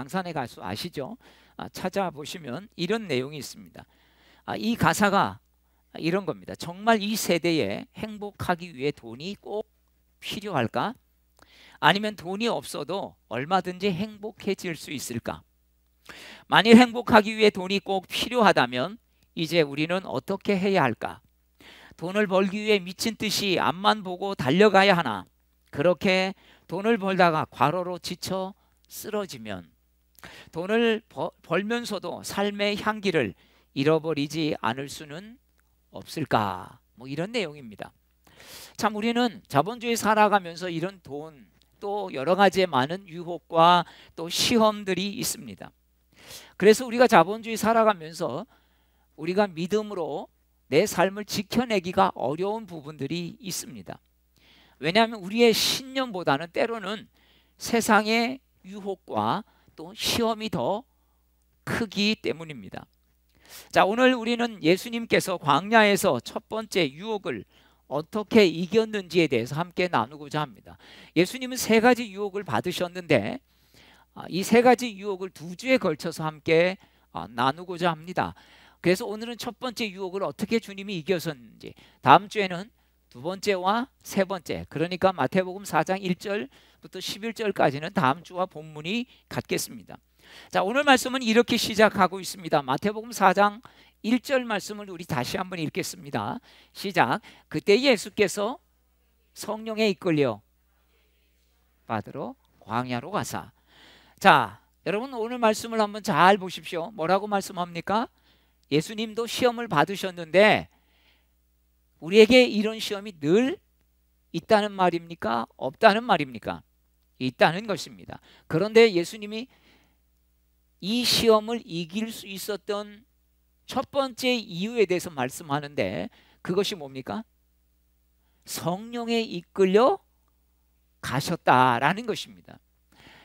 강산의 가수 아시죠? 찾아보시면 이런 내용이 있습니다. 이 가사가 이런 겁니다. 정말 이 세대에 행복하기 위해 돈이 꼭 필요할까? 아니면 돈이 없어도 얼마든지 행복해질 수 있을까? 만일 행복하기 위해 돈이 꼭 필요하다면 이제 우리는 어떻게 해야 할까? 돈을 벌기 위해 미친 듯이 앞만 보고 달려가야 하나? 그렇게 돈을 벌다가 과로로 지쳐 쓰러지면 돈을 벌면서도 삶의 향기를 잃어버리지 않을 수는 없을까? 뭐 이런 내용입니다. 참 우리는 자본주의 살아가면서 이런 돈, 또 여러 가지의 많은 유혹과 또 시험들이 있습니다. 그래서 우리가 자본주의 살아가면서 우리가 믿음으로 내 삶을 지켜내기가 어려운 부분들이 있습니다. 왜냐하면 우리의 신념보다는 때로는 세상의 유혹과 또 시험이 더 크기 때문입니다. 자, 오늘 우리는 예수님께서 광야에서 첫 번째 유혹을 어떻게 이겼는지에 대해서 함께 나누고자 합니다. 예수님은 세 가지 유혹을 받으셨는데 이 세 가지 유혹을 2주에 걸쳐서 함께 나누고자 합니다. 그래서 오늘은 첫 번째 유혹을 어떻게 주님이 이겼었는지, 다음 주에는 두 번째와 세 번째, 그러니까 마태복음 4장 1절부터 11절까지는 다음 주와 본문이 같겠습니다. 자, 오늘 말씀은 이렇게 시작하고 있습니다. 마태복음 4장 1절 말씀을 우리 다시 한번 읽겠습니다. 시작. 그때 예수께서 성령에 이끌려 받으러 광야로 가사. 자, 여러분 오늘 말씀을 한번 잘 보십시오. 뭐라고 말씀합니까? 예수님도 시험을 받으셨는데 우리에게 이런 시험이 늘 있다는 말입니까? 없다는 말입니까? 있다는 것입니다. 그런데 예수님이 이 시험을 이길 수 있었던 첫 번째 이유에 대해서 말씀하는데 그것이 뭡니까? 성령에 이끌려 가셨다라는 것입니다.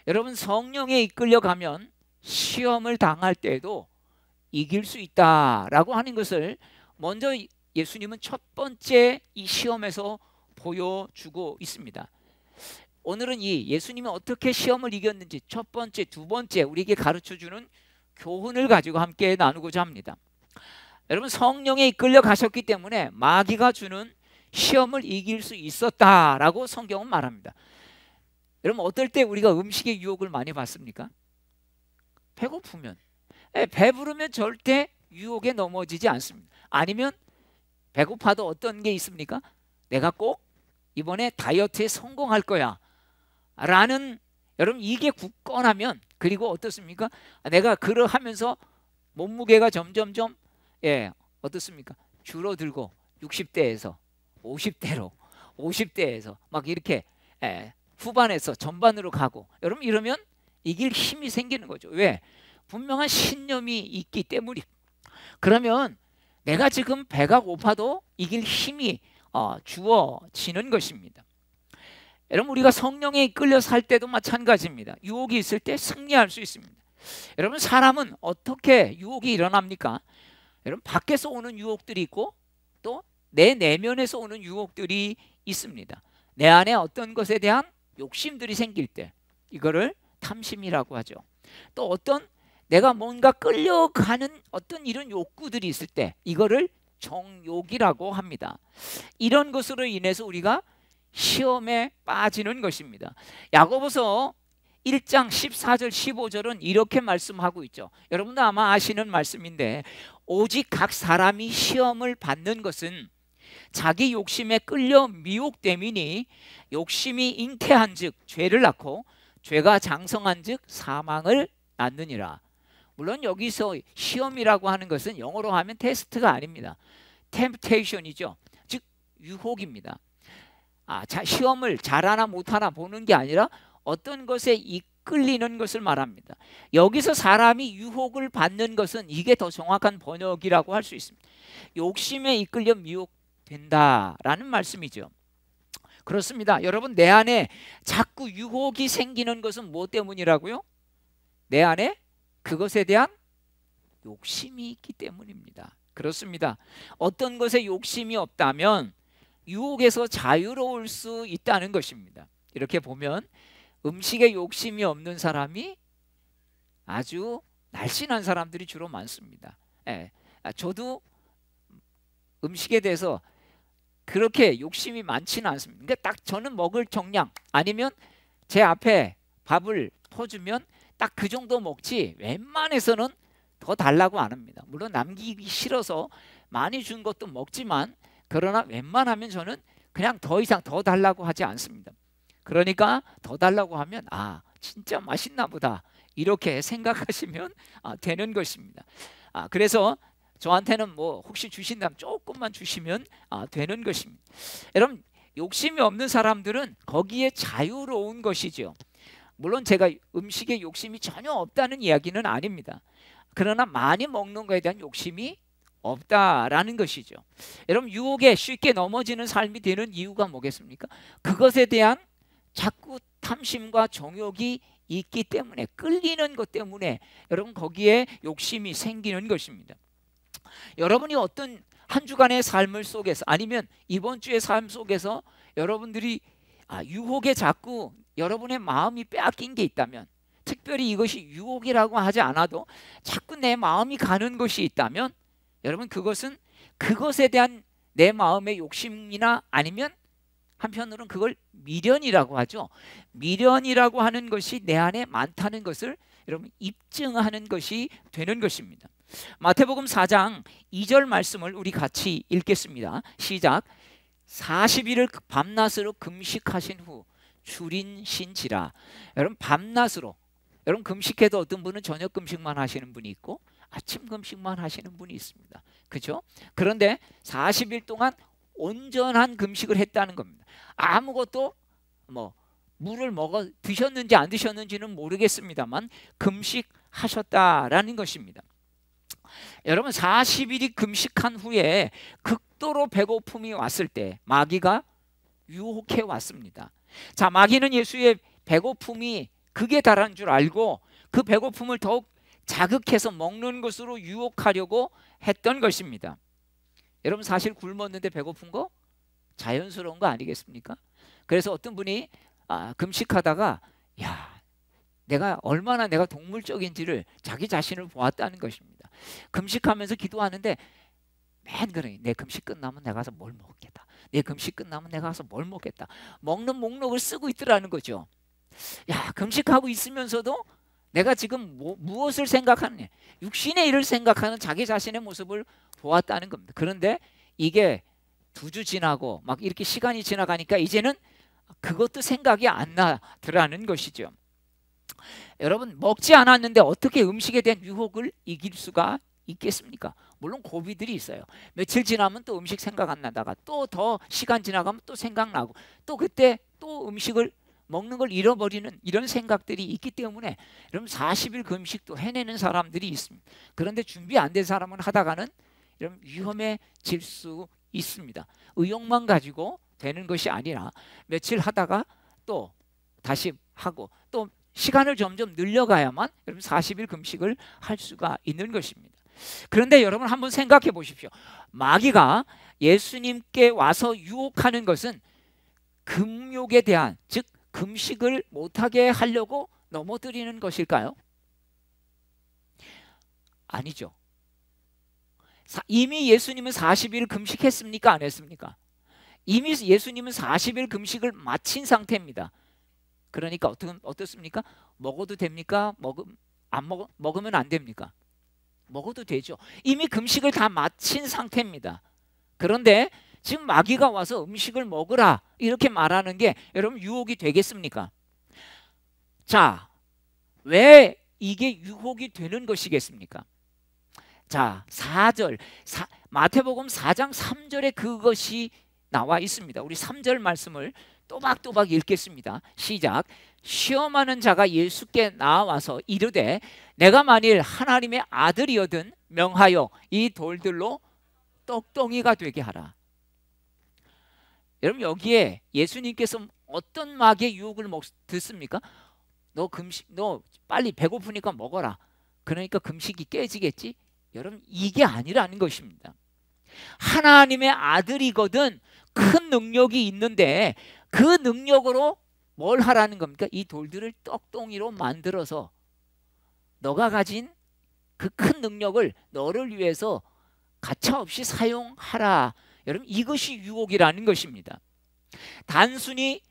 여러분, 성령에 이끌려 가면 시험을 당할 때에도 이길 수 있다라고 하는 것을 먼저 예수님은 첫 번째 이 시험에서 보여주고 있습니다. 오늘은 이 예수님이 어떻게 시험을 이겼는지 첫 번째, 두 번째 우리에게 가르쳐주는 교훈을 가지고 함께 나누고자 합니다. 여러분, 성령에 이끌려 가셨기 때문에 마귀가 주는 시험을 이길 수 있었다라고 성경은 말합니다. 여러분, 어떨 때 우리가 음식의 유혹을 많이 받습니까? 배고프면, 배부르면 절대 유혹에 넘어지지 않습니다. 아니면 배고파도 어떤 게 있습니까? 내가 꼭 이번에 다이어트에 성공할 거야 라는, 여러분 이게 굳건하면, 그리고 어떻습니까? 내가 그러하면서 몸무게가 점점점 어떻습니까? 줄어들고 60대에서 50대로, 50대에서 막 이렇게 후반에서 전반으로 가고, 여러분 이러면 이길 힘이 생기는 거죠. 왜? 분명한 신념이 있기 때문입니다. 그러면 내가 지금 배가 고파도 이길 힘이 주어지는 것입니다. 여러분, 우리가 성령에 이끌려 살 때도 마찬가지입니다. 유혹이 있을 때 승리할 수 있습니다. 여러분, 사람은 어떻게 유혹이 일어납니까? 여러분, 밖에서 오는 유혹들이 있고 또 내 내면에서 오는 유혹들이 있습니다. 내 안에 어떤 것에 대한 욕심들이 생길 때 이거를 탐심이라고 하죠. 또 어떤 내가 뭔가 끌려가는 어떤 이런 욕구들이 있을 때 이거를 정욕이라고 합니다. 이런 것으로 인해서 우리가 시험에 빠지는 것입니다. 야고보서 1장 14절 15절은 이렇게 말씀하고 있죠. 여러분도 아마 아시는 말씀인데, 오직 각 사람이 시험을 받는 것은 자기 욕심에 끌려 미혹됨이니 욕심이 잉태한즉 죄를 낳고 죄가 장성한즉 사망을 낳느니라. 물론 여기서 시험이라고 하는 것은 영어로 하면 테스트가 아닙니다. 템프테이션이죠. 즉 유혹입니다. 시험을 잘하나 못하나 보는 게 아니라 어떤 것에 이끌리는 것을 말합니다. 여기서 사람이 유혹을 받는 것은 이게 더 정확한 번역이라고 할 수 있습니다. 욕심에 이끌려 미혹된다라는 말씀이죠. 그렇습니다. 여러분, 내 안에 자꾸 유혹이 생기는 것은 무엇 때문이라고요? 내 안에 그것에 대한 욕심이 있기 때문입니다. 그렇습니다. 어떤 것에 욕심이 없다면 유혹에서 자유로울 수 있다는 것입니다. 이렇게 보면 음식에 욕심이 없는 사람이 아주 날씬한 사람들이 주로 많습니다. 예. 저도 음식에 대해서 그렇게 욕심이 많지는 않습니다. 그러니까 딱 저는 먹을 정량, 아니면 제 앞에 밥을 퍼주면 딱 그 정도 먹지 웬만해서는 더 달라고 안 합니다. 물론 남기기 싫어서 많이 준 것도 먹지만, 그러나 웬만하면 저는 그냥 더 이상 더 달라고 하지 않습니다. 그러니까 더 달라고 하면 진짜 맛있나 보다 이렇게 생각하시면 되는 것입니다. 그래서 저한테는 뭐 혹시 주신다면 조금만 주시면 되는 것입니다. 여러분, 욕심이 없는 사람들은 거기에 자유로운 것이죠. 물론 제가 음식에 욕심이 전혀 없다는 이야기는 아닙니다. 그러나 많이 먹는 것에 대한 욕심이 없다라는 것이죠. 여러분, 유혹에 쉽게 넘어지는 삶이 되는 이유가 뭐겠습니까? 그것에 대한 자꾸 탐심과 정욕이 있기 때문에, 끌리는 것 때문에 여러분 거기에 욕심이 생기는 것입니다. 여러분이 어떤 한 주간의 삶을 속에서, 아니면 이번 주의 삶 속에서 여러분들이 유혹에 자꾸 여러분의 마음이 빼앗긴 게 있다면, 특별히 이것이 유혹이라고 하지 않아도 자꾸 내 마음이 가는 것이 있다면, 여러분 그것은 그것에 대한 내 마음의 욕심이나, 아니면 한편으로는 그걸 미련이라고 하죠. 미련이라고 하는 것이 내 안에 많다는 것을 여러분 입증하는 것이 되는 것입니다. 마태복음 4장 2절 말씀을 우리 같이 읽겠습니다. 시작. 40일을 밤낮으로 금식하신 후 줄이신지라. 여러분, 밤낮으로, 여러분 금식해도 어떤 분은 저녁 금식만 하시는 분이 있고 아침 금식만 하시는 분이 있습니다. 그죠? 그런데 40일 동안 온전한 금식을 했다는 겁니다. 아무것도 물을 드셨는지 안 드셨는지는 모르겠습니다만 금식하셨다라는 것입니다. 여러분, 40일이 금식한 후에 극도로 배고픔이 왔을 때 마귀가 유혹해 왔습니다. 자, 마귀는 예수의 배고픔이 극에 달한 줄 알고 그 배고픔을 더욱 자극해서 먹는 것으로 유혹하려고 했던 것입니다. 여러분, 사실 굶었는데 배고픈 거 자연스러운 거 아니겠습니까? 그래서 어떤 분이 금식하다가 얼마나 내가 동물적인지를 자기 자신을 보았다는 것입니다. 금식하면서 기도하는데 그래, 내 금식 끝나면 내가 가서 뭘 먹겠다, 내 금식 끝나면 내가 가서 뭘 먹겠다, 먹는 목록을 쓰고 있더라는 거죠. 금식하고 있으면서도 내가 지금 무엇을 생각하느냐, 육신의 일을 생각하는 자기 자신의 모습을 보았다는 겁니다. 그런데 이게 2주 지나고 막 이렇게 시간이 지나가니까 이제는 그것도 생각이 안 나더라는 것이죠. 여러분, 먹지 않았는데 어떻게 음식에 대한 유혹을 이길 수가 있겠습니까? 물론 고비들이 있어요. 며칠 지나면 또 음식 생각 안 나다가 또 더 시간 지나가면 또 생각나고, 또 그때 또 음식을 먹는 걸 잃어버리는 이런 생각들이 있기 때문에 여러분 40일 금식도 해내는 사람들이 있습니다. 그런데 준비 안 된 사람은 하다가는 여러분 위험해질 수 있습니다. 의욕만 가지고 되는 것이 아니라 며칠 하다가 또 다시 하고 또 시간을 점점 늘려가야만 여러분 40일 금식을 할 수가 있는 것입니다. 그런데 여러분 한번 생각해 보십시오. 마귀가 예수님께 와서 유혹하는 것은 금욕에 대한, 즉 금식을 못하게 하려고 넘어뜨리는 것일까요? 아니죠. 이미 예수님은 40일 금식했습니까? 안 했습니까? 이미 예수님은 40일 금식을 마친 상태입니다. 그러니까 어떻습니까? 먹어도 됩니까? 먹으면 안 됩니까? 먹어도 되죠. 이미 금식을 다 마친 상태입니다. 그런데 지금 마귀가 와서 음식을 먹으라 이렇게 말하는 게 여러분 유혹이 되겠습니까? 자, 왜 이게 유혹이 되는 것이겠습니까? 자, 4절 마태복음 4장 3절에 그것이 나와 있습니다. 우리 3절 말씀을 또박또박 읽겠습니다. 시작. 시험하는 자가 예수께 나와서 이르되 내가 만일 하나님의 아들이거든 명하여 이 돌들로 떡덩이가 되게 하라. 여러분, 여기에 예수님께서 어떤 마귀의 유혹을 듣습니까? 너 빨리 배고프니까 먹어라. 그러니까 금식이 깨지겠지? 여러분, 이게 아니라는 것입니다. 하나님의 아들이거든 큰 능력이 있는데 그 능력으로 뭘 하라는 겁니까? 이 돌들을 떡덩이로 만들어서 너가 가진 그 큰 능력을 너를 위해서 가차없이 사용하라. 여러분, 이것이 유혹이라는 것입니다. 단순히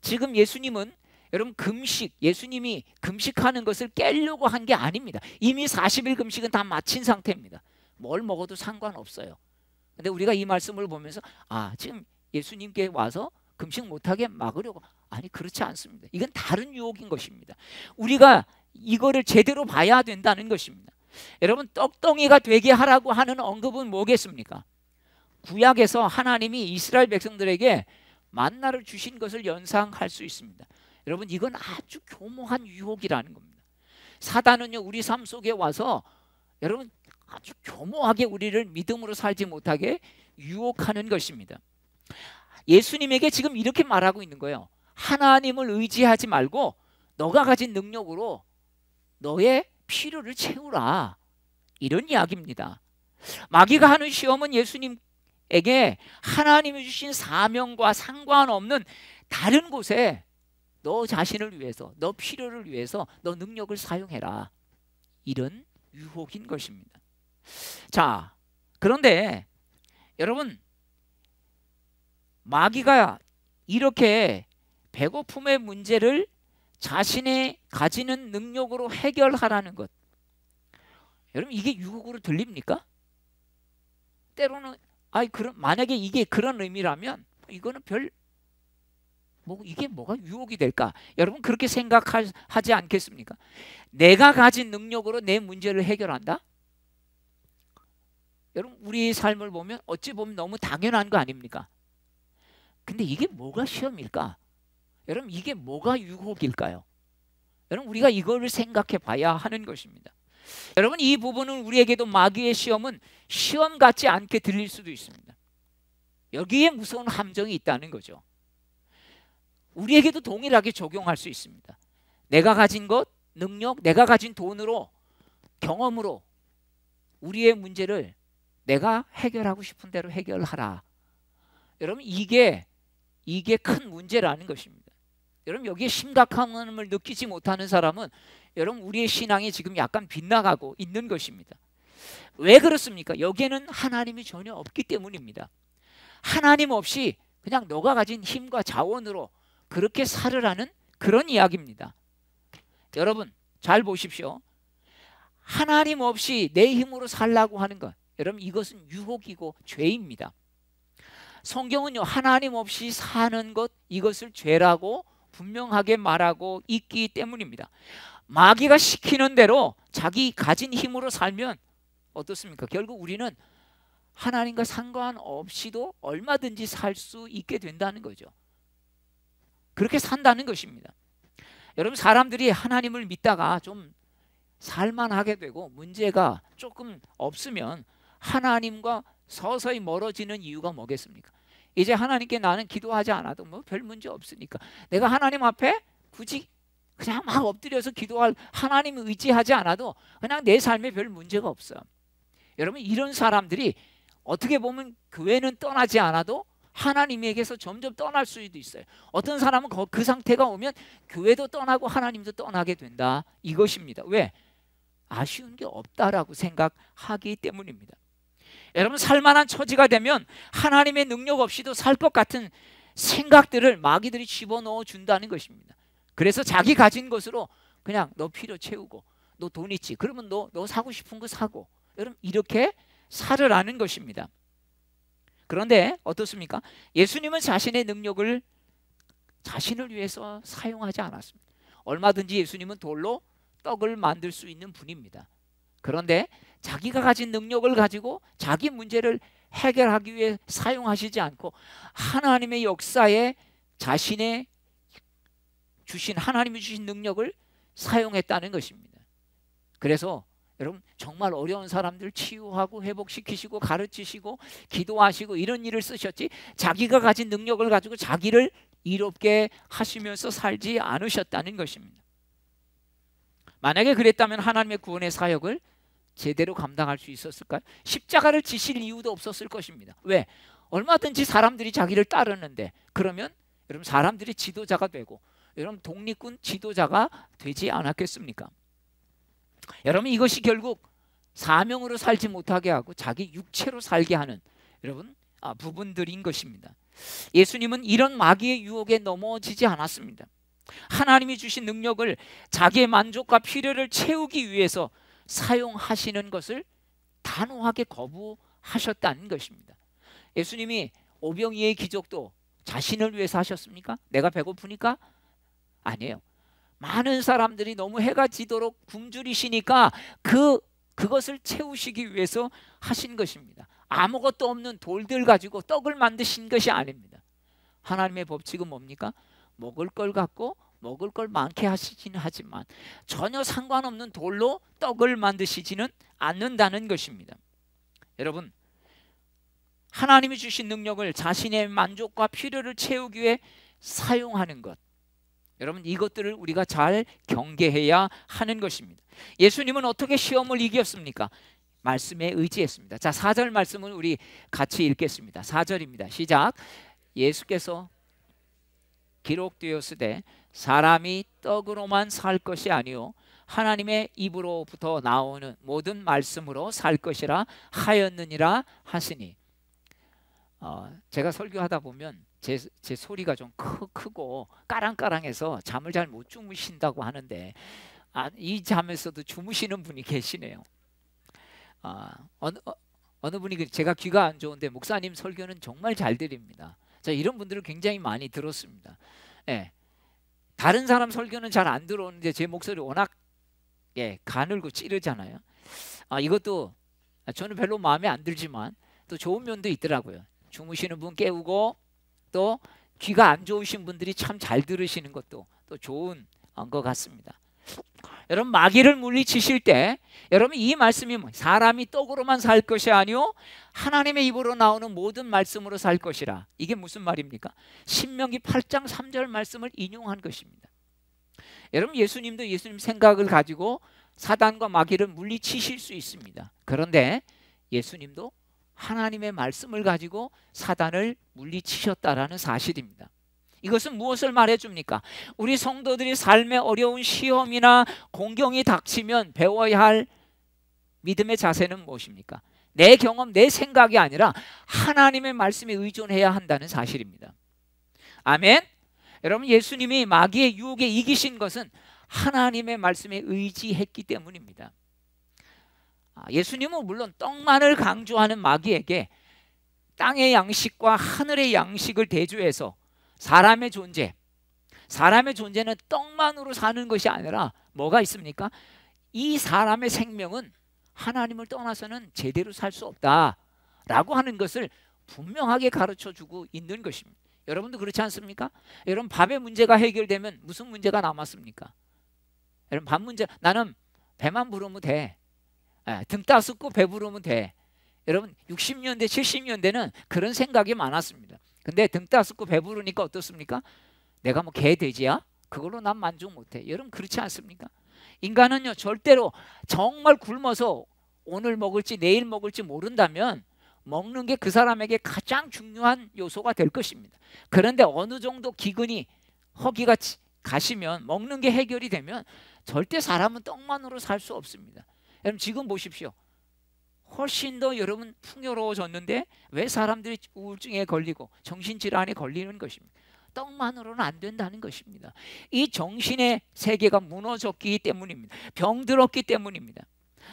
지금 예수님은 여러분 예수님이 금식하는 것을 깨려고 한 게 아닙니다. 이미 40일 금식은 다 마친 상태입니다. 뭘 먹어도 상관없어요. 근데 우리가 이 말씀을 보면서 지금 예수님께 와서 금식 못하게 막으려고, 아니, 그렇지 않습니다. 이건 다른 유혹인 것입니다. 우리가 이거를 제대로 봐야 된다는 것입니다. 여러분, 떡덩이가 되게 하라고 하는 언급은 뭐겠습니까? 구약에서 하나님이 이스라엘 백성들에게 만나를 주신 것을 연상할 수 있습니다. 여러분, 이건 아주 교모한 유혹이라는 겁니다. 사단은요, 우리 삶 속에 와서 여러분 아주 교모하게 우리를 믿음으로 살지 못하게 유혹하는 것입니다. 예수님에게 지금 이렇게 말하고 있는 거예요. 하나님을 의지하지 말고 너가 가진 능력으로 너의 필요를 채우라. 이런 이야기입니다. 마귀가 하는 시험은 예수님에게 하나님이 주신 사명과 상관없는 다른 곳에 너 자신을 위해서, 너 필요를 위해서 너 능력을 사용해라. 이런 유혹인 것입니다. 자, 그런데 여러분, 마귀가 이렇게 배고픔의 문제를 자신이 가지는 능력으로 해결하라는 것, 여러분, 이게 유혹으로 들립니까? 때로는 만약에 이게 그런 의미라면 이거는 이게 뭐가 유혹이 될까? 여러분, 그렇게 생각하지 않겠습니까? 내가 가진 능력으로 내 문제를 해결한다? 여러분, 우리 삶을 보면 어찌 보면 너무 당연한 거 아닙니까? 근데 이게 뭐가 시험일까? 여러분, 이게 뭐가 유혹일까요? 여러분, 우리가 이거를 생각해 봐야 하는 것입니다. 여러분, 이 부분은 우리에게도 마귀의 시험은 시험 같지 않게 들릴 수도 있습니다. 여기에 무서운 함정이 있다는 거죠. 우리에게도 동일하게 적용할 수 있습니다. 내가 가진 것, 능력, 내가 가진 돈으로, 경험으로 우리의 문제를 내가 해결하고 싶은 대로 해결하라. 여러분, 이게 큰 문제라는 것입니다. 여러분, 여기에 심각함을 느끼지 못하는 사람은 여러분, 우리의 신앙이 지금 약간 빗나가고 있는 것입니다. 왜 그렇습니까? 여기에는 하나님이 전혀 없기 때문입니다. 하나님 없이 그냥 너가 가진 힘과 자원으로 그렇게 살으라는 그런 이야기입니다. 여러분, 잘 보십시오. 하나님 없이 내 힘으로 살라고 하는 것, 여러분, 이것은 유혹이고 죄입니다. 성경은요, 하나님 없이 사는 것, 이것을 죄라고 분명하게 말하고 있기 때문입니다. 마귀가 시키는 대로 자기 가진 힘으로 살면 어떻습니까? 결국 우리는 하나님과 상관없이도 얼마든지 살 수 있게 된다는 거죠. 그렇게 산다는 것입니다. 여러분, 사람들이 하나님을 믿다가 좀 살만하게 되고 문제가 조금 없으면 하나님과 서서히 멀어지는 이유가 뭐겠습니까? 이제 하나님께 나는 기도하지 않아도 뭐 별 문제 없으니까 내가 하나님 앞에 굳이 그냥 막 엎드려서 기도할 하나님을 의지하지 않아도 그냥 내 삶에 별 문제가 없어요. 여러분, 이런 사람들이 어떻게 보면 교회는 떠나지 않아도 하나님에게서 점점 떠날 수도 있어요. 어떤 사람은 그 상태가 오면 교회도 떠나고 하나님도 떠나게 된다, 이것입니다. 왜? 아쉬운 게 없다라고 생각하기 때문입니다. 여러분, 살만한 처지가 되면 하나님의 능력 없이도 살 것 같은 생각들을 마귀들이 집어넣어 준다는 것입니다. 그래서 자기 가진 것으로 그냥 너 필요 채우고, 너 돈 있지? 그러면 너 사고 싶은 거 사고, 여러분, 이렇게 살으라는 것입니다. 그런데 어떻습니까? 예수님은 자신의 능력을 자신을 위해서 사용하지 않았습니다. 얼마든지 예수님은 돌로 떡을 만들 수 있는 분입니다. 그런데 자기가 가진 능력을 가지고 자기 문제를 해결하기 위해 사용하시지 않고 하나님의 역사에 자신의 하나님이 주신 능력을 사용했다는 것입니다. 그래서 여러분, 정말 어려운 사람들 치유하고 회복시키시고 가르치시고 기도하시고 이런 일을 쓰셨지, 자기가 가진 능력을 가지고 자기를 이롭게 하시면서 살지 않으셨다는 것입니다. 만약에 그랬다면 하나님의 구원의 사역을 제대로 감당할 수 있었을까요? 십자가를 지실 이유도 없었을 것입니다. 왜? 얼마든지 사람들이 자기를 따르는데, 그러면 여러분, 사람들이 지도자가 되고 여러분, 독립군 지도자가 되지 않았겠습니까? 여러분, 이것이 결국 사명으로 살지 못하게 하고 자기 육체로 살게 하는 여러분 부분들인 것입니다. 예수님은 이런 마귀의 유혹에 넘어지지 않았습니다. 하나님이 주신 능력을 자기의 만족과 필요를 채우기 위해서 사용하시는 것을 단호하게 거부하셨다는 것입니다. 예수님이 오병이의 기적도 자신을 위해서 하셨습니까? 내가 배고프니까? 아니에요. 많은 사람들이 너무 해가 지도록 굶주리시니까 그것을 채우시기 위해서 하신 것입니다. 아무것도 없는 돌들 가지고 떡을 만드신 것이 아닙니다. 하나님의 법칙은 뭡니까? 먹을 걸 갖고 먹을 걸 많게 하시기는 하지만 전혀 상관없는 돌로 떡을 만드시지는 않는다는 것입니다. 여러분, 하나님이 주신 능력을 자신의 만족과 필요를 채우기 위해 사용하는 것, 여러분, 이것들을 우리가 잘 경계해야 하는 것입니다. 예수님은 어떻게 시험을 이겼습니까? 말씀에 의지했습니다. 자, 4절 말씀은 우리 같이 읽겠습니다. 4절입니다. 시작. 예수께서 기록되었으되 사람이 떡으로만 살 것이 아니요 하나님의 입으로부터 나오는 모든 말씀으로 살 것이라 하였느니라 하시니. 제가 설교하다 보면 제 소리가 좀 크고 까랑까랑해서 잠을 잘 못 주무신다고 하는데 이 잠에서도 주무시는 분이 계시네요. 어느 분이 제가 귀가 안 좋은데 목사님 설교는 정말 잘 들립니다. 자, 이런 분들을 굉장히 많이 들었습니다. 예, 다른 사람 설교는 잘 안 들어오는데 제 목소리 워낙 가늘고 찌르잖아요. 이것도 저는 별로 마음에 안 들지만 또 좋은 면도 있더라고요. 주무시는 분 깨우고 또 귀가 안 좋으신 분들이 참 잘 들으시는 것도 또 좋은 것 같습니다. 여러분, 마귀를 물리치실 때 여러분 이 말씀이 사람이 떡으로만 살 것이 아니요 하나님의 입으로 나오는 모든 말씀으로 살 것이라. 이게 무슨 말입니까? 신명기 8장 3절 말씀을 인용한 것입니다. 여러분, 예수님도 예수님 생각을 가지고 사단과 마귀를 물리치실 수 있습니다. 그런데 예수님도 하나님의 말씀을 가지고 사단을 물리치셨다라는 사실입니다. 이것은 무엇을 말해줍니까? 우리 성도들이 삶의 어려운 시험이나 공경이 닥치면 배워야 할 믿음의 자세는 무엇입니까? 내 경험, 내 생각이 아니라 하나님의 말씀에 의존해야 한다는 사실입니다. 아멘. 여러분, 예수님이 마귀의 유혹에 이기신 것은 하나님의 말씀에 의지했기 때문입니다. 예수님은 물론 떡만을 강조하는 마귀에게 땅의 양식과 하늘의 양식을 대조해서 사람의 존재는 떡만으로 사는 것이 아니라 뭐가 있습니까? 이 사람의 생명은 하나님을 떠나서는 제대로 살 수 없다라고 하는 것을 분명하게 가르쳐주고 있는 것입니다. 여러분도 그렇지 않습니까? 여러분, 밥의 문제가 해결되면 무슨 문제가 남았습니까? 여러분, 밥 문제, 나는 배만 부르면 돼. 등 따숩고 배부르면 돼. 여러분, 60년대 70년대는 그런 생각이 많았습니다. 근데 등 따숩고 배부르니까 어떻습니까? 내가 뭐 개 돼지야? 그걸로 난 만족 못해. 여러분, 그렇지 않습니까? 인간은요, 절대로 정말 굶어서 오늘 먹을지 내일 먹을지 모른다면 먹는 게 그 사람에게 가장 중요한 요소가 될 것입니다. 그런데 어느 정도 기근이 허기가 가시면, 먹는 게 해결이 되면 절대 사람은 떡만으로 살 수 없습니다. 여러분, 지금 보십시오. 훨씬 더 여러분 풍요로워졌는데 왜 사람들이 우울증에 걸리고 정신질환에 걸리는 것입니다. 떡만으로는 안 된다는 것입니다. 이 정신의 세계가 무너졌기 때문입니다. 병들었기 때문입니다.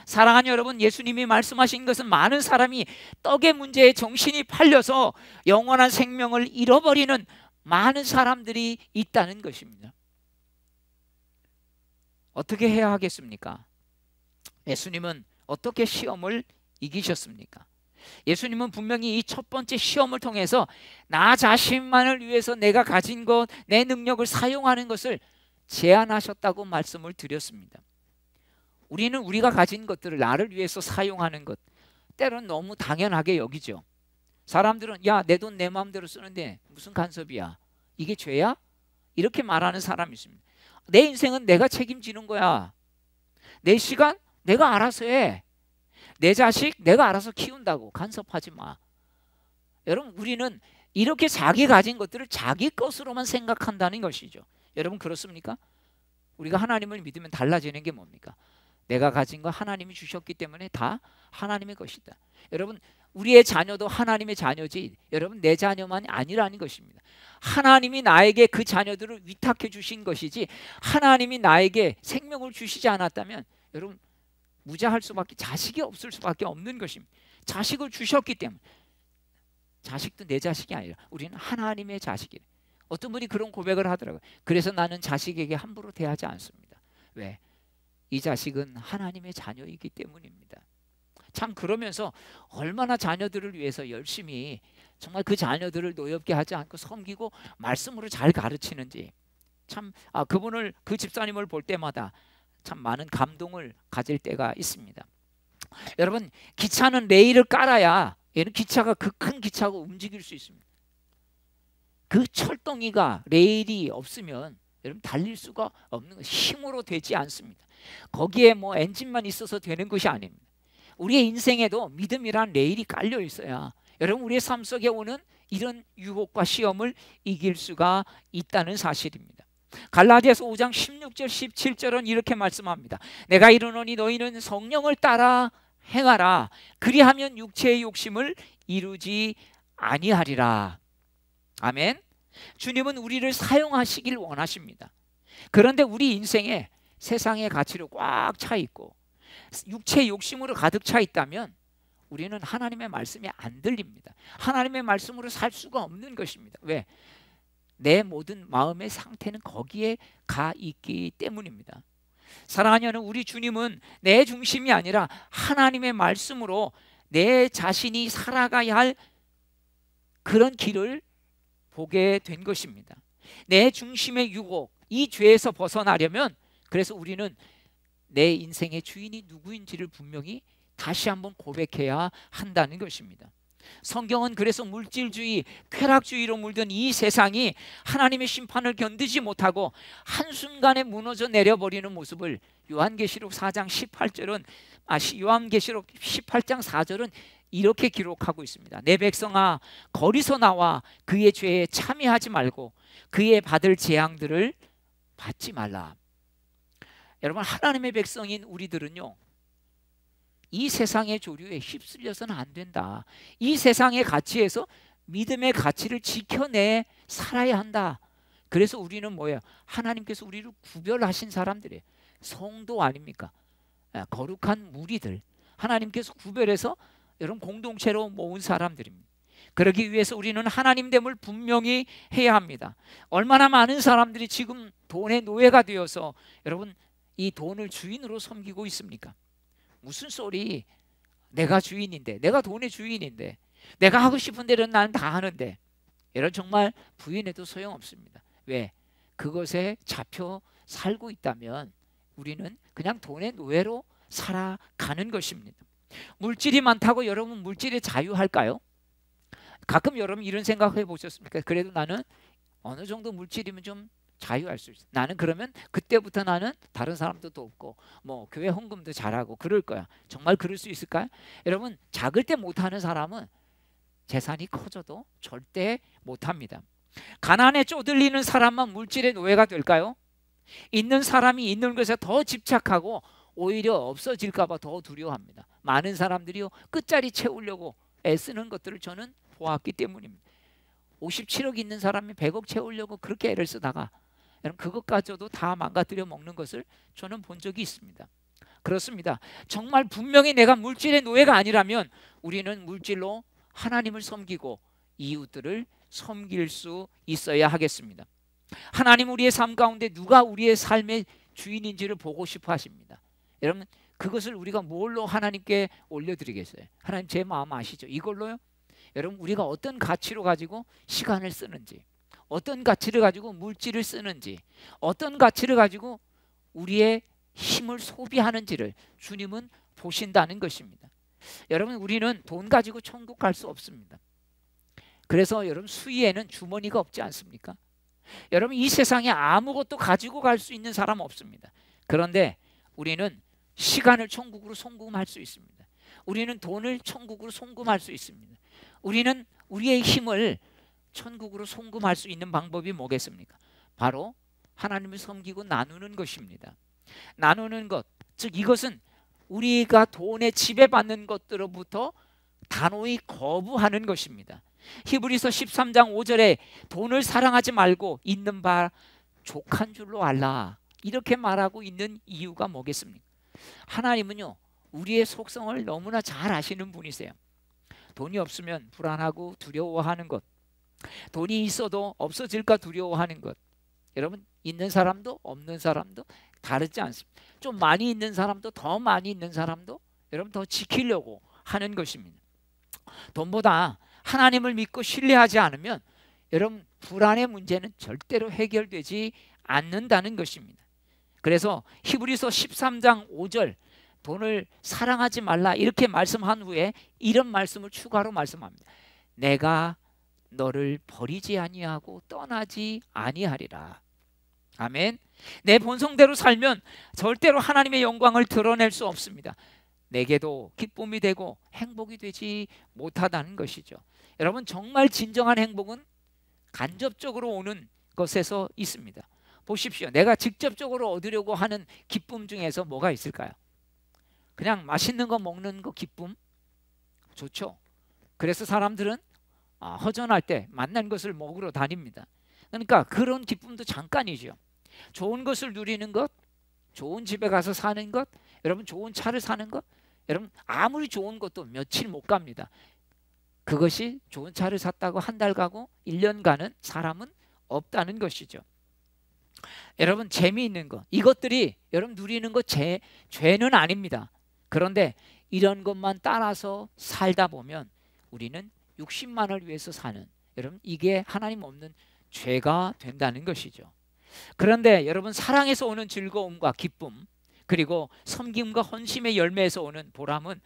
사랑하는 여러분, 예수님이 말씀하신 것은 많은 사람이 떡의 문제에 정신이 팔려서 영원한 생명을 잃어버리는 많은 사람들이 있다는 것입니다. 어떻게 해야 하겠습니까? 예수님은 어떻게 시험을 이기셨습니까? 예수님은 분명히 이 첫 번째 시험을 통해서 나 자신만을 위해서 내가 가진 것, 내 능력을 사용하는 것을 제안하셨다고 말씀을 드렸습니다. 우리는 우리가 가진 것들을 나를 위해서 사용하는 것, 때로는 너무 당연하게 여기죠. 사람들은 야, 내 돈 내 마음대로 쓰는데 무슨 간섭이야? 이게 죄야? 이렇게 말하는 사람이 있습니다. 내 인생은 내가 책임지는 거야. 내 시간 내가 알아서 해. 내 자식 내가 알아서 키운다고. 간섭하지 마. 여러분, 우리는 이렇게 자기 가진 것들을 자기 것으로만 생각한다는 것이죠. 여러분, 그렇습니까? 우리가 하나님을 믿으면 달라지는 게 뭡니까? 내가 가진 거 하나님이 주셨기 때문에 다 하나님의 것이다. 여러분, 우리의 자녀도 하나님의 자녀지 여러분 내 자녀만이 아니라는 것입니다. 하나님이 나에게 그 자녀들을 위탁해 주신 것이지 하나님이 나에게 생명을 주시지 않았다면 여러분 무자할 수밖에, 자식이 없을 수밖에 없는 것입니다. 자식을 주셨기 때문에. 자식도 내 자식이 아니라 우리는 하나님의 자식이래. 어떤 분이 그런 고백을 하더라고요. 그래서 나는 자식에게 함부로 대하지 않습니다. 왜? 이 자식은 하나님의 자녀이기 때문입니다. 참 그러면서 얼마나 자녀들을 위해서 열심히 정말 그 자녀들을 노엽게 하지 않고 섬기고 말씀으로 잘 가르치는지 참 그분을, 그 집사님을 볼 때마다 참 많은 감동을 가질 때가 있습니다. 여러분, 기차는 레일을 깔아야 얘는 기차가, 그 큰 기차가 움직일 수 있습니다. 그 철덩이가, 레일이 없으면 여러분 달릴 수가 없는 것, 힘으로 되지 않습니다. 거기에 뭐 엔진만 있어서 되는 것이 아닙니다. 우리의 인생에도 믿음이란 레일이 깔려 있어야 여러분 우리의 삶 속에 오는 이런 유혹과 시험을 이길 수가 있다는 사실입니다. 갈라디아서 5장 16절 17절은 이렇게 말씀합니다. 내가 이르노니 너희는 성령을 따라 행하라. 그리하면 육체의 욕심을 이루지 아니하리라. 아멘. 주님은 우리를 사용하시길 원하십니다. 그런데 우리 인생에 세상의 가치로 꽉 차 있고 육체의 욕심으로 가득 차 있다면 우리는 하나님의 말씀이 안 들립니다. 하나님의 말씀으로 살 수가 없는 것입니다. 왜? 내 모든 마음의 상태는 거기에 가 있기 때문입니다. 사랑하는 우리 주님은 내 중심이 아니라 하나님의 말씀으로 내 자신이 살아가야 할 그런 길을 보게 된 것입니다. 내 중심의 유혹, 이 죄에서 벗어나려면 그래서 우리는 내 인생의 주인이 누구인지를 분명히 다시 한번 고백해야 한다는 것입니다. 성경은 그래서 물질주의, 쾌락주의로 물든 이 세상이 하나님의 심판을 견디지 못하고 한순간에 무너져 내려버리는 모습을 요한계시록 4장 18절은 요한계시록 18장 4절은 이렇게 기록하고 있습니다. 내 백성아, 거리서 나와 그의 죄에 참여하지 말고 그의 받을 재앙들을 받지 말라. 여러분, 하나님의 백성인 우리들은요, 이 세상의 조류에 휩쓸려서는 안 된다. 이 세상의 가치에서 믿음의 가치를 지켜내 살아야 한다. 그래서 우리는 뭐예요? 하나님께서 우리를 구별하신 사람들이에요. 성도 아닙니까? 거룩한 무리들, 하나님께서 구별해서 여러분 공동체로 모은 사람들입니다. 그러기 위해서 우리는 하나님됨을 분명히 해야 합니다. 얼마나 많은 사람들이 지금 돈의 노예가 되어서 여러분 이 돈을 주인으로 섬기고 있습니까? 무슨 소리? 내가 주인인데, 내가 돈의 주인인데, 내가 하고 싶은 대로 나는 다 하는데, 여러분 정말 부인해도 소용없습니다. 왜? 그것에 잡혀 살고 있다면 우리는 그냥 돈의 노예로 살아가는 것입니다. 물질이 많다고 여러분 물질에 자유할까요? 가끔 여러분 이런 생각 해보셨습니까? 그래도 나는 어느 정도 물질이면 좀 자유할 수 있어. 나는 그러면 그때부터 나는 다른 사람도 돕고 뭐 교회 헌금도 잘하고 그럴 거야. 정말 그럴 수 있을까요? 여러분, 작을 때 못하는 사람은 재산이 커져도 절대 못합니다. 가난에 쪼들리는 사람만 물질의 노예가 될까요? 있는 사람이 있는 것에 더 집착하고 오히려 없어질까 봐 더 두려워합니다. 많은 사람들이요 끝자리 채우려고 애쓰는 것들을 저는 보았기 때문입니다. 57억 있는 사람이 100억 채우려고 그렇게 애를 쓰다가 여러분 그것까지도 다 망가뜨려 먹는 것을 저는 본 적이 있습니다. 그렇습니다. 정말 분명히 내가 물질의 노예가 아니라면 우리는 물질로 하나님을 섬기고 이웃들을 섬길 수 있어야 하겠습니다. 하나님 우리의 삶 가운데 누가 우리의 삶의 주인인지를 보고 싶어 하십니다. 여러분 그것을 우리가 뭘로 하나님께 올려드리겠어요? 하나님 제 마음 아시죠? 이걸로요? 여러분 우리가 어떤 가치로 가지고 시간을 쓰는지, 어떤 가치를 가지고 물질을 쓰는지, 어떤 가치를 가지고 우리의 힘을 소비하는지를 주님은 보신다는 것입니다. 여러분 우리는 돈 가지고 천국 갈 수 없습니다. 그래서 여러분 수위에는 주머니가 없지 않습니까? 여러분 이 세상에 아무것도 가지고 갈 수 있는 사람 없습니다. 그런데 우리는 시간을 천국으로 송금할 수 있습니다. 우리는 돈을 천국으로 송금할 수 있습니다. 우리는 우리의 힘을 천국으로 송금할 수 있는 방법이 뭐겠습니까? 바로 하나님을 섬기고 나누는 것입니다. 나누는 것, 즉 이것은 우리가 돈에 지배받는 것들로부터 단호히 거부하는 것입니다. 히브리서 13장 5절에 돈을 사랑하지 말고 있는 바 족한 줄로 알라, 이렇게 말하고 있는 이유가 뭐겠습니까? 하나님은요, 우리의 속성을 너무나 잘 아시는 분이세요. 돈이 없으면 불안하고 두려워하는 것, 돈이 있어도 없어질까 두려워하는 것, 여러분 있는 사람도 없는 사람도 다르지 않습니다. 좀 많이 있는 사람도 더 많이 있는 사람도 여러분 더 지키려고 하는 것입니다. 돈보다 하나님을 믿고 신뢰하지 않으면 여러분 불안의 문제는 절대로 해결되지 않는다는 것입니다. 그래서 히브리서 13장 5절 돈을 사랑하지 말라 이렇게 말씀한 후에 이런 말씀을 추가로 말씀합니다. 내가 너를 버리지 아니하고 떠나지 아니하리라. 아멘. 내 본성대로 살면 절대로 하나님의 영광을 드러낼 수 없습니다. 내게도 기쁨이 되고 행복이 되지 못하다는 것이죠. 여러분 정말 진정한 행복은 간접적으로 오는 것에서 있습니다. 보십시오. 내가 직접적으로 얻으려고 하는 기쁨 중에서 뭐가 있을까요? 그냥 맛있는 거 먹는 거 기쁨 좋죠. 그래서 사람들은 허전할 때 맛난 것을 먹으러 다닙니다. 그러니까 그런 기쁨도 잠깐이죠. 좋은 것을 누리는 것, 좋은 집에 가서 사는 것, 여러분 좋은 차를 사는 것, 여러분 아무리 좋은 것도 며칠 못 갑니다. 그것이 좋은 차를 샀다고 한 달 가고 1년 가는 사람은 없다는 것이죠. 여러분 재미있는 것, 이것들이 여러분 누리는 것 죄는 아닙니다. 그런데 이런 것만 따라서 살다 보면 우리는 육신만을 위해서 사는, 여러분 이게 하나님 없는 죄가 된다는 것이죠. 그런데 여러분 사랑에서 오는 즐거움과 기쁨, 그리고 섬김과 헌신의 열매에서 오는 보람은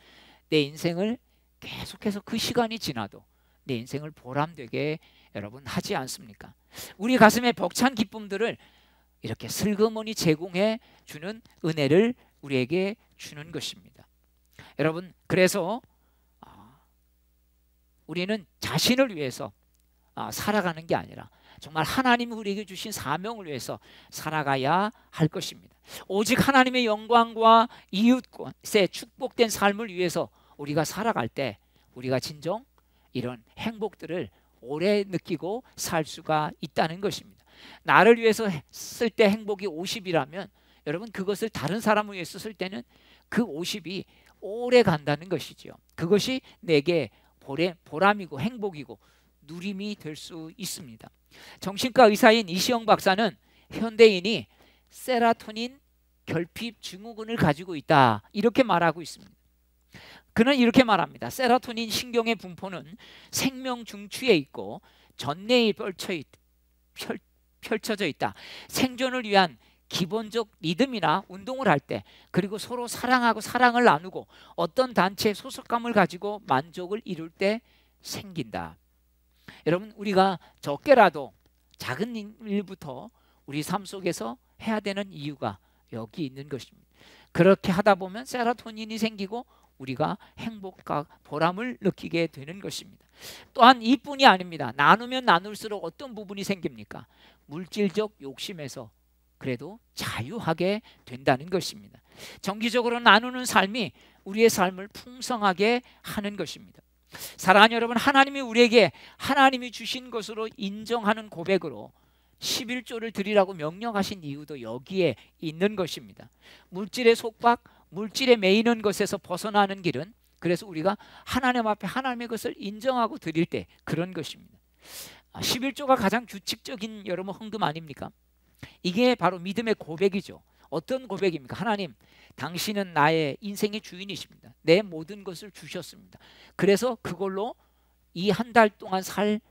내 인생을 계속해서 그 시간이 지나도 내 인생을 보람되게 여러분 하지 않습니까? 우리 가슴에 벅찬 기쁨들을 이렇게 슬그머니 제공해 주는 은혜를 우리에게 주는 것입니다. 여러분 그래서 우리는 자신을 위해서 살아가는 게 아니라 정말 하나님이 우리에게 주신 사명을 위해서 살아가야 할 것입니다. 오직 하나님의 영광과 이웃의 축복된 삶을 위해서 우리가 살아갈 때 우리가 진정 이런 행복들을 오래 느끼고 살 수가 있다는 것입니다. 나를 위해서 쓸 때 행복이 50이라면 여러분 그것을 다른 사람을 위해서 쓸 때는 그 50이 오래 간다는 것이죠. 그것이 내게 보람이고 행복이고 누림이 될 수 있습니다. 정신과 의사인 이시영 박사는 현대인이 세라토닌 결핍 증후군을 가지고 있다 이렇게 말하고 있습니다. 그는 이렇게 말합니다. 세라토닌 신경의 분포는 생명 중추에 있고 전내에 펼쳐져 있다. 생존을 위한 기본적 리듬이나 운동을 할 때, 그리고 서로 사랑하고 사랑을 나누고 어떤 단체에 소속감을 가지고 만족을 이룰 때 생긴다. 여러분 우리가 적게라도 작은 일부터 우리 삶 속에서 해야 되는 이유가 여기 있는 것입니다. 그렇게 하다 보면 세로토닌이 생기고 우리가 행복과 보람을 느끼게 되는 것입니다. 또한 이뿐이 아닙니다. 나누면 나눌수록 어떤 부분이 생깁니까? 물질적 욕심에서 그래도 자유하게 된다는 것입니다. 정기적으로 나누는 삶이 우리의 삶을 풍성하게 하는 것입니다. 사랑하는 여러분, 하나님이 우리에게 하나님이 주신 것으로 인정하는 고백으로 11조를 드리라고 명령하신 이유도 여기에 있는 것입니다. 물질의 속박, 물질에 매이는 것에서 벗어나는 길은 그래서 우리가 하나님 앞에 하나님의 것을 인정하고 드릴 때 그런 것입니다. 11조가 가장 규칙적인 여러분 헌금 아닙니까? 이게 바로 믿음의 고백이죠. 어떤 고백입니까? 하나님, 당신은 나의 인생의 주인이십니다. 내 모든 것을 주셨습니다. 그래서 그걸로 이 한 달 동안 살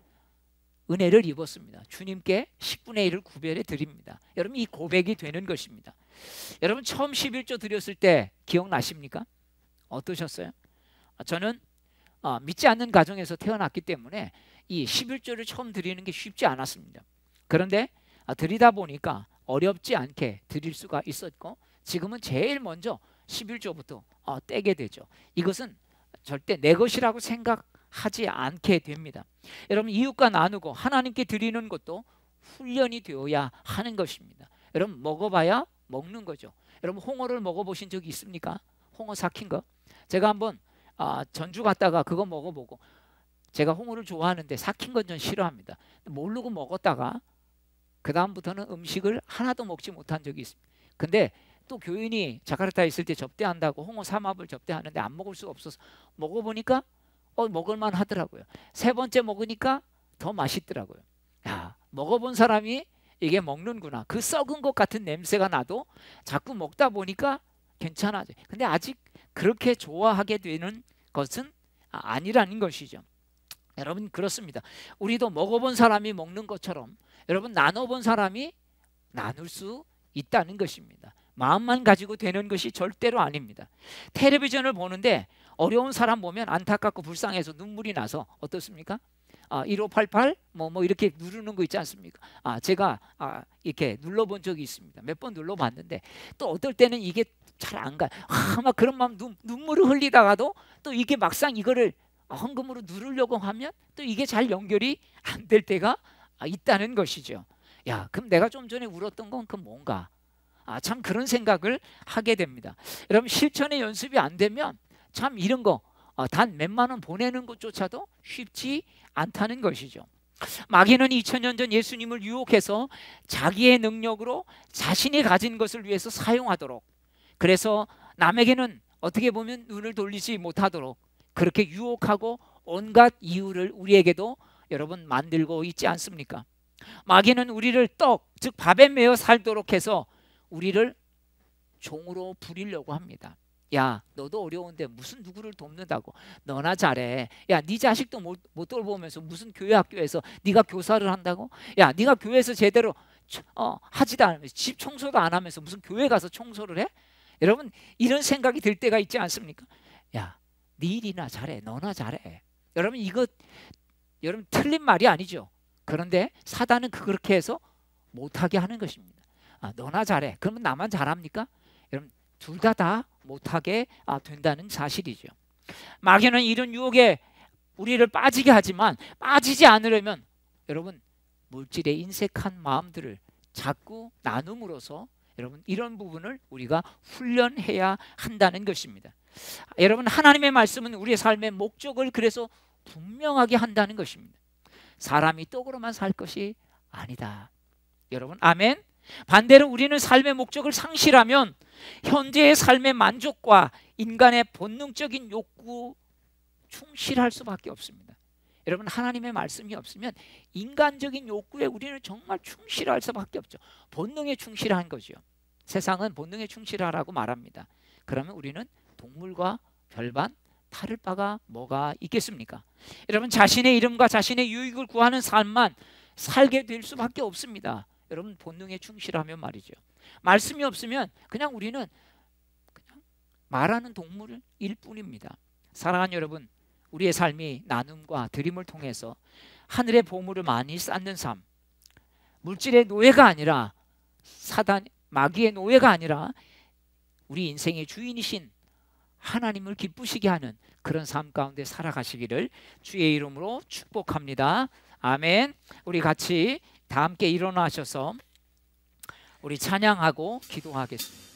은혜를 입었습니다. 주님께 10분의 1을 구별해 드립니다. 여러분 이 고백이 되는 것입니다. 여러분 처음 11조 드렸을 때 기억나십니까? 어떠셨어요? 저는 믿지 않는 가정에서 태어났기 때문에 이 11조를 처음 드리는 게 쉽지 않았습니다. 그런데 드리다 보니까 어렵지 않게 드릴 수가 있었고 지금은 제일 먼저 11조부터 떼게 되죠. 이것은 절대 내 것이라고 생각하지 않게 됩니다. 여러분 이웃과 나누고 하나님께 드리는 것도 훈련이 되어야 하는 것입니다. 여러분 먹어봐야 먹는 거죠. 여러분 홍어를 먹어보신 적이 있습니까? 홍어 삭힌 거. 제가 한번 전주 갔다가 그거 먹어보고, 제가 홍어를 좋아하는데 삭힌 건 전 싫어합니다. 모르고 먹었다가 그 다음부터는 음식을 하나도 먹지 못한 적이 있습니다. 근데 또 교인이 자카르타에 있을 때 접대한다고 홍어 삼합을 접대하는데 안 먹을 수가 없어서 먹어보니까 먹을만 하더라고요. 세 번째 먹으니까 더 맛있더라고요. 야, 먹어본 사람이 이게 먹는구나. 그 썩은 것 같은 냄새가 나도 자꾸 먹다 보니까 괜찮아져. 근데 아직 그렇게 좋아하게 되는 것은 아니라는 것이죠. 여러분, 그렇습니다. 우리도 먹어본 사람이 먹는 것처럼 여러분, 나눠본 사람이 나눌 수 있다는 것입니다. 마음만 가지고 되는 것이 절대로 아닙니다. 텔레비전을 보는데 어려운 사람 보면 안타깝고 불쌍해서 눈물이 나서 어떻습니까? 1588 뭐 이렇게 누르는 거 있지 않습니까? 제가 이렇게 눌러본 적이 있습니다. 몇 번 눌러봤는데 또 어떨 때는 이게 잘 안 가요. 막 그런 마음, 눈물을 흘리다가도 또 이게 막상 이거를 헌금으로 누르려고 하면 또 이게 잘 연결이 안 될 때가 있다는 것이죠. 야, 그럼 내가 좀 전에 울었던 건 그 뭔가? 참 그런 생각을 하게 됩니다. 여러분, 실천의 연습이 안 되면 참 이런 거 단 몇만 원 보내는 것조차도 쉽지 않다는 것이죠. 마귀는 2000년 전 예수님을 유혹해서 자기의 능력으로 자신이 가진 것을 위해서 사용하도록, 그래서 남에게는 어떻게 보면 눈을 돌리지 못하도록 그렇게 유혹하고 온갖 이유를 우리에게도 여러분 만들고 있지 않습니까? 마귀는 우리를 떡, 즉 밥에 매어 살도록 해서 우리를 종으로 부리려고 합니다. 야, 너도 어려운데 무슨 누구를 돕는다고? 너나 잘해. 야, 네 자식도 못 돌보면서 무슨 교회 학교에서 네가 교사를 한다고? 야, 네가 교회에서 제대로 하지도 않으면서 집 청소도 안 하면서 무슨 교회 가서 청소를 해? 여러분, 이런 생각이 들 때가 있지 않습니까? 야, 네 일이나 잘해. 너나 잘해. 여러분, 이거 여러분 틀린 말이 아니죠. 그런데 사단은 그렇게 해서 못하게 하는 것입니다. 너나 잘해. 그러면 나만 잘합니까? 여러분, 둘 다 못하게 된다는 사실이죠. 마귀는 이런 유혹에 우리를 빠지게 하지만 빠지지 않으려면 여러분, 물질에 인색한 마음들을 자꾸 나눔으로써 여러분, 이런 부분을 우리가 훈련해야 한다는 것입니다. 여러분, 하나님의 말씀은 우리의 삶의 목적을 그래서 분명하게 한다는 것입니다. 사람이 떡으로만 살 것이 아니다. 여러분, 아멘. 반대로 우리는 삶의 목적을 상실하면 현재의 삶의 만족과 인간의 본능적인 욕구 충실할 수밖에 없습니다. 여러분, 하나님의 말씀이 없으면 인간적인 욕구에 우리는 정말 충실할 수밖에 없죠. 본능에 충실한 거죠. 세상은 본능에 충실하라고 말합니다. 그러면 우리는 동물과 별반 다를 바가 뭐가 있겠습니까? 여러분, 자신의 이름과 자신의 유익을 구하는 삶만 살게 될 수밖에 없습니다. 여러분, 본능에 충실하면 말이죠. 말씀이 없으면 그냥 우리는 그냥 말하는 동물일 뿐입니다. 사랑하는 여러분, 우리의 삶이 나눔과 드림을 통해서 하늘의 보물을 많이 쌓는 삶, 물질의 노예가 아니라 마귀의 노예가 아니라 우리 인생의 주인이신 하나님을 기쁘시게 하는 그런 삶 가운데 살아가시기를 주의 이름으로 축복합니다. 아멘. 우리 같이 다 함께 일어나셔서 우리 찬양하고 기도하겠습니다.